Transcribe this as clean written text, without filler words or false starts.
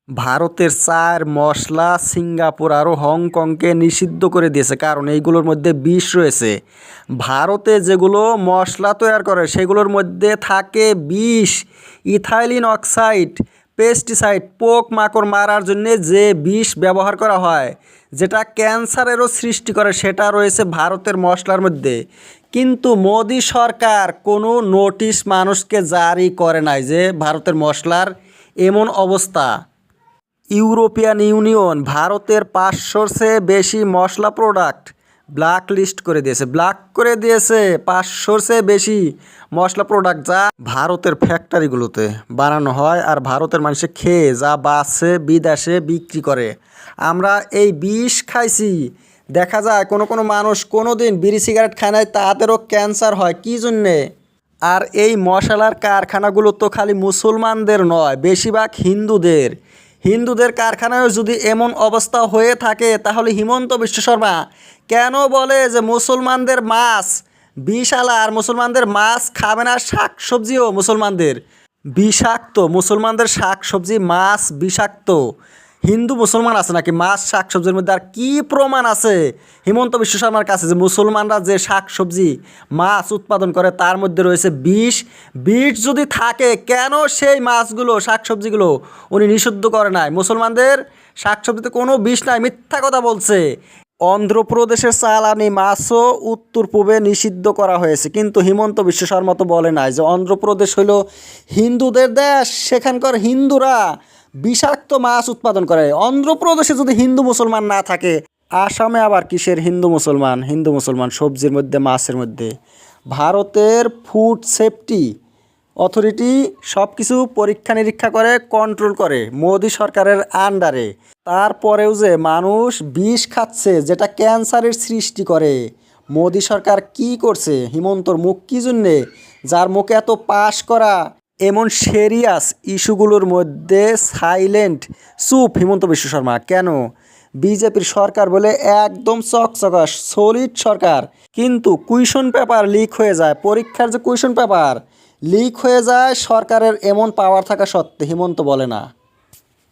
ভারতের চার মশলা সিঙ্গাপুর আরও হংকংকে নিষিদ্ধ করে দিয়েছে, কারণ এইগুলোর মধ্যে বিষ রয়েছে। ভারতে যেগুলো মশলা তৈরি করে সেগুলোর মধ্যে থাকে বিষ, ইথাইলিন অক্সাইড, পেস্টিসাইড, পোক মাকড় মারার জন্য যে বিষ ব্যবহার করা হয়, যেটা ক্যান্সারেরও সৃষ্টি করে, সেটা রয়েছে ভারতের মশলার মধ্যে। কিন্তু মোদি সরকার কোনো নোটিশ মানুষকে জারি করে নাই যে ভারতের মশলার এমন অবস্থা। ইউরোপিয়ান ইউনিয়ন ভারতের 500-র চেয়ে বেশি মশলা প্রোডাক্ট ব্ল্যাক লিস্ট করে দিয়েছে। 500-র চেয়ে বেশি মশলা প্রোডাক্ট যা ভারতের ফ্যাক্টরিগুলোতে বানানো হয় আর ভারতের মানুষে খেয়ে যা বাসে বিদেশে বিক্রি করে। আমরা এই বিষ খাইছি। দেখা যায় কোনো কোনো মানুষ কোনো দিন বিড়ি সিগারেট খায় নাই, তাদেরও ক্যান্সার হয়। কী জন্যে? আর এই মশলার কারখানাগুলো তো খালি মুসলমানদের নয়, বেশিরভাগ হিন্দুদের কারখানায় যদি এমন অবস্থা হয়ে থাকে, তাহলে হিমন্ত বিশ্ব শর্মা কেন বলে যে মুসলমানদের মাছ বিষালা, আর মুসলমানদের মাছ খাবে না? শাকসবজিও মুসলমানদের বিষাক্ত, মুসলমানদের শাকসবজি মাছ বিষাক্ত। হিন্দু মুসলমান আছে নাকি মাছ শাকসবজির মধ্যে? আর কি প্রমাণ আছে হিমন্ত বিশ্ব শর্মার কাছে যে মুসলমানরা যে শাকসবজি মাছ উৎপাদন করে তার মধ্যে রয়েছে বিষ? বিষ যদি থাকে, কেন সেই মাছগুলো শাকসবজিগুলো উনি নিষিদ্ধ করে নাই? মুসলমানদের শাকসবজিতে কোনো বিষ নাই, মিথ্যা কথা বলছে। অন্ধ্রপ্রদেশের চালানি মাছও উত্তর পূর্বে নিষিদ্ধ করা হয়েছে, কিন্তু হিমন্ত বিশ্ব শর্মা তো বলে নাই যে অন্ধ্রপ্রদেশ হইল হিন্দুদের দেশ, সেখানকার হিন্দুরা বিষাক্ত মাছ উৎপাদন করে। অন্ধ্রপ্রদেশে যদি হিন্দু মুসলমান না থাকে, আসামে আবার কিসের হিন্দু মুসলমান সবজির মধ্যে মাছের মধ্যে? ভারতের ফুড সেফটি অথরিটি সব কিছু পরীক্ষা নিরীক্ষা করে, কন্ট্রোল করে মোদি সরকারের আন্ডারে। তারপরেও যে মানুষ বিষ খাচ্ছে যেটা ক্যান্সারের সৃষ্টি করে, মোদি সরকার কি করছে? হিমন্তর মুখ কী জন্যে, যার মুখে এত পাশ করা এমন সিরিয়াস ইস্যুগুলোর মধ্যে সাইলেন্ট, চুপ হিমন্ত বিশ্ব শর্মা কেন? বিজেপির সরকার বলে একদম চকচকা সলিড সরকার, কিন্তু কুয়েশন পেপার লিক হয়ে যায়, পরীক্ষার যে কুয়েশন পেপার লিক হয়ে যায় সরকারের এমন পাওয়ার থাকা সত্ত্বে হিমন্ত বলে না।